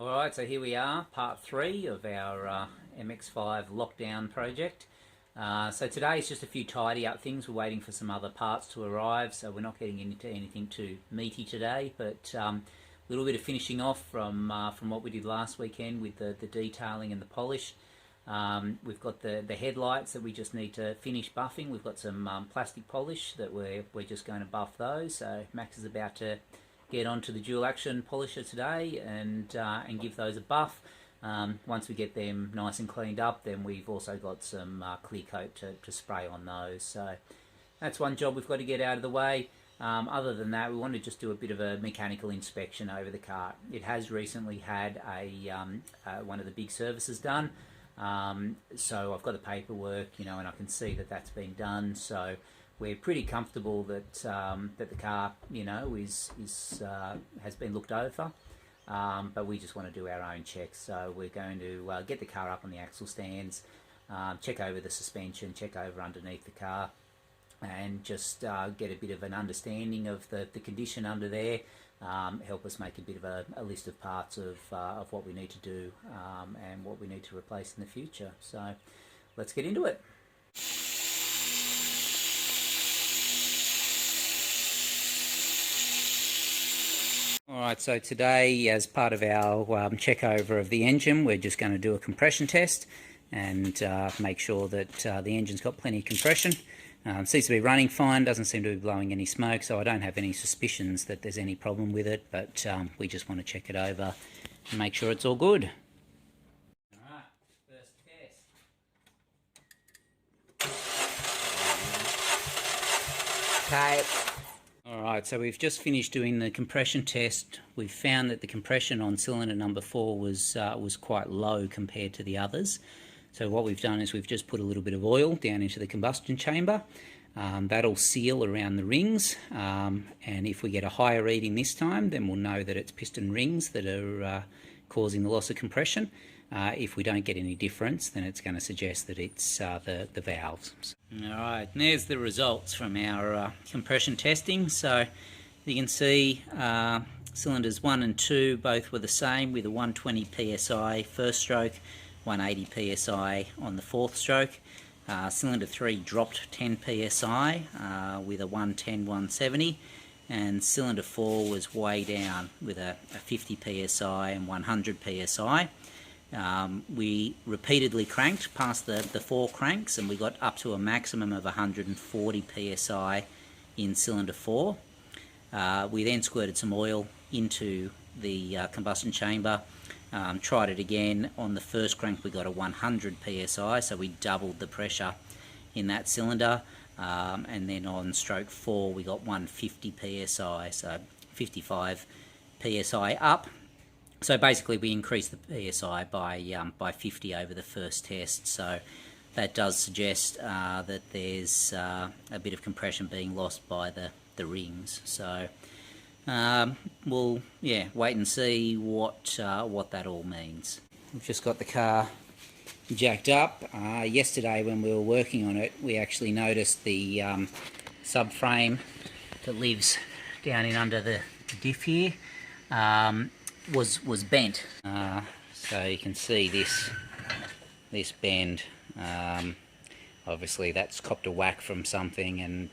Alright, so here we are, part 3 of our MX5 lockdown project. So today is just a few tidy up things. We're waiting for some other parts to arrive, so we're not getting into anything too meaty today, but a little bit of finishing off from what we did last weekend with the detailing and the polish. We've got the headlights that we just need to finish buffing. We've got some plastic polish that we're just going to buff those, so Max is about to get onto the dual action polisher today and give those a buff. Once we get them nice and cleaned up, then we've also got some clear coat to spray on those. So that's one job we've got to get out of the way. Other than that, we want to just do a bit of a mechanical inspection over the car. It has recently had one of the big services done, so I've got the paperwork, and I can see that that's been done. So we're pretty comfortable that that the car, has been looked over. But we just want to do our own checks. So we're going to get the car up on the axle stands, check over the suspension, check over underneath the car, and just get a bit of an understanding of the condition under there. Help us make a bit of a list of parts of what we need to do and what we need to replace in the future. So let's get into it. Alright, so today, as part of our check over of the engine, we're just going to do a compression test and make sure that the engine's got plenty of compression. Seems to be running fine, doesn't seem to be blowing any smoke, so I don't have any suspicions that there's any problem with it, but we just want to check it over and make sure it's all good. Alright, first test. Okay. Alright, so we've just finished doing the compression test. We've found that the compression on cylinder number 4 was quite low compared to the others. So what we've done is we've just put a little bit of oil down into the combustion chamber. That'll seal around the rings, and if we get a higher reading this time, then we'll know that it's piston rings that are causing the loss of compression. If we don't get any difference, then it's going to suggest that it's the valves. Alright, and there's the results from our compression testing. So you can see cylinders 1 and 2 both were the same, with a 120 psi first stroke, 180 psi on the fourth stroke. Cylinder 3 dropped 10 psi with a 110, 170, and cylinder 4 was way down with a 50 psi and 100 psi. We repeatedly cranked past the 4 cranks, and we got up to a maximum of 140 psi in cylinder 4. We then squirted some oil into the combustion chamber, tried it again. On the first crank we got a 100 psi, so we doubled the pressure in that cylinder, and then on stroke 4 we got 150 psi, so 55 psi up. So basically we increased the PSI by 50 over the first test, so that does suggest that there's a bit of compression being lost by the rings. So we'll wait and see what that all means. We've just got the car jacked up. Yesterday when we were working on it, we actually noticed the subframe that lives down in under the diff here was bent, so you can see this bend. Obviously that's copped a whack from something, and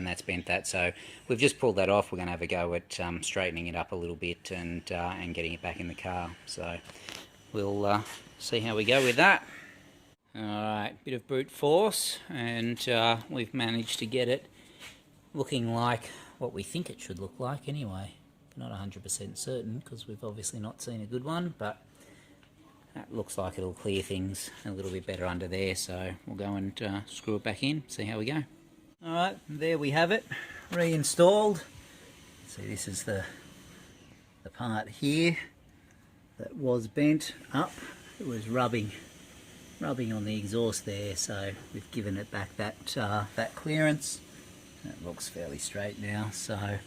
that's bent that. So we've just pulled that off. We're going to have a go at straightening it up a little bit and getting it back in the car. So we'll see how we go with that. Alright, bit of brute force, and we've managed to get it looking like what we think it should look like anyway. Not 100% certain, because we've obviously not seen a good one, but that looks like it'll clear things a little bit better under there, so we'll go and screw it back in, see how we go. Alright, there we have it, reinstalled. See, this is the part here that was bent up. It was rubbing on the exhaust there, so we've given it back that clearance. It looks fairly straight now, so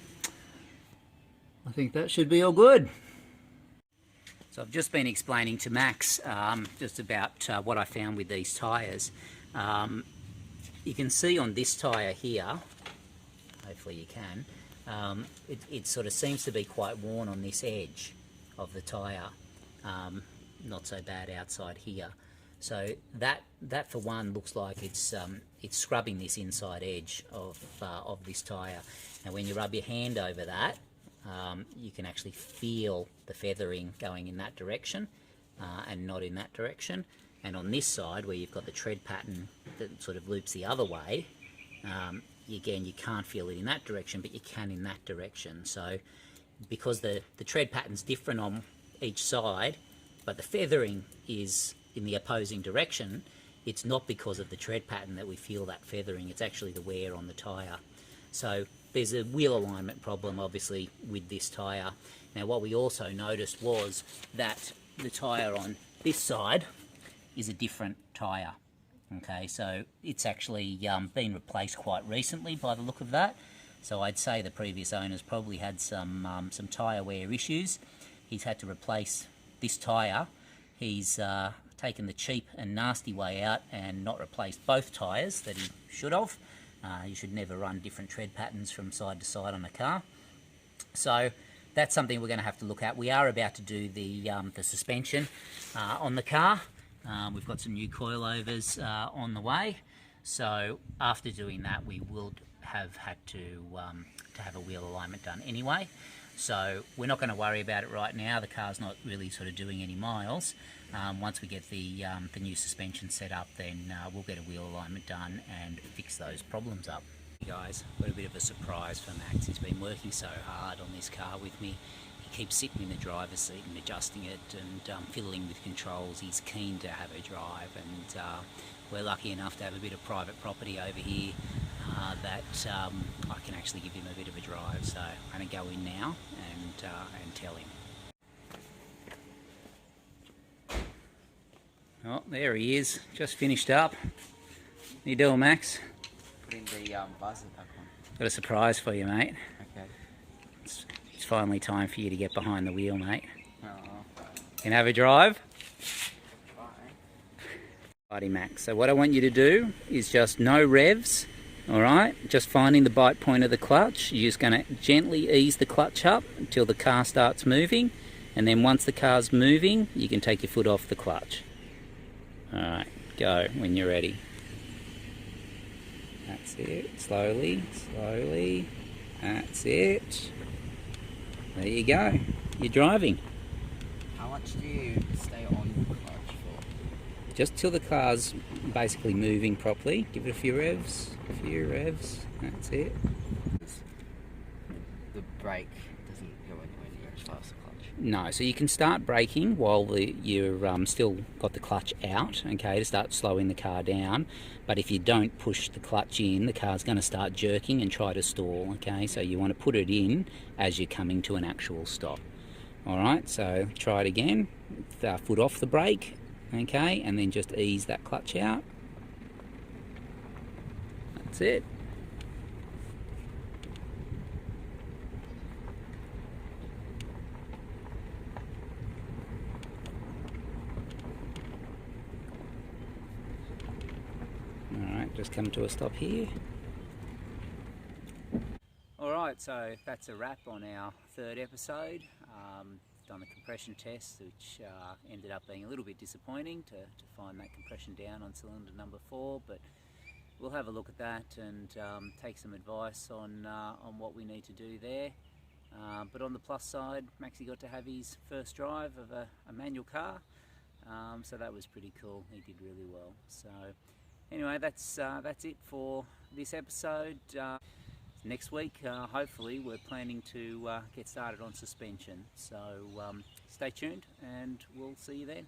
I think that should be all good. So I've just been explaining to Max just about what I found with these tyres. You can see on this tyre here, hopefully you can, it sort of seems to be quite worn on this edge of the tyre. not so bad outside here. So that for one looks like it's scrubbing this inside edge of this tyre. Now when you rub your hand over that, you can actually feel the feathering going in that direction and not in that direction. And on this side, where you've got the tread pattern that sort of loops the other way, again, you can't feel it in that direction, but you can in that direction. So because the tread pattern's different on each side, but the feathering is in the opposing direction, it's not because of the tread pattern that we feel that feathering, it's actually the wear on the tyre. So there's a wheel alignment problem, obviously, with this tyre. Now, what we also noticed was that the tyre on this side is a different tyre. Okay, so it's actually been replaced quite recently by the look of that. So I'd say the previous owners probably had some tyre wear issues. He's had to replace this tyre. He's taken the cheap and nasty way out and not replaced both tyres that he should have. You should never run different tread patterns from side to side on a car. So that's something we're going to have to look at. We are about to do the suspension on the car. We've got some new coilovers on the way. So after doing that, we will have had to have a wheel alignment done anyway. So we're not going to worry about it right now. The car's not really sort of doing any miles. Once we get the new suspension set up, then we'll get a wheel alignment done and fix those problems up. Hey guys, got a bit of a surprise for Max. He's been working so hard on this car with me. He keeps sitting in the driver's seat and adjusting it and fiddling with controls. He's keen to have a drive, and we're lucky enough to have a bit of private property over here that I can actually give him a bit of a drive. So I'm going to go in now and tell him. Oh, there he is, just finished up. How you doing, Max? Putting the buzzer back on. Got a surprise for you, mate. Okay. It's finally time for you to get behind the wheel, mate. Oh. Can I have a drive? Fine. Righty, Max. So what I want you to do is just no revs, all right? Just finding the bite point of the clutch. You're just going to gently ease the clutch up until the car starts moving. And then once the car's moving, you can take your foot off the clutch. All right, go when you're ready. That's it. Slowly, slowly. That's it. There you go. You're driving. How much do you stay on the clutch for? Just till the car's basically moving properly. Give it a few revs. A few revs. That's it. The brake doesn't go anywhere near as fast as the clutch. No, so you can start braking while you're still got the clutch out, okay, to start slowing the car down. But if you don't push the clutch in, the car's going to start jerking and try to stall, okay? So you want to put it in as you're coming to an actual stop. All right, so try it again. Foot off the brake, okay, and then just ease that clutch out. That's it. Alright, just come to a stop here. Alright, so that's a wrap on our third episode. Done a compression test, which ended up being a little bit disappointing to find that compression down on cylinder number 4, but we'll have a look at that and take some advice on what we need to do there. But on the plus side, Maxie got to have his first drive of a manual car, so that was pretty cool. He did really well. So anyway, that's it for this episode. Next week, hopefully, we're planning to get started on suspension. So stay tuned and we'll see you then.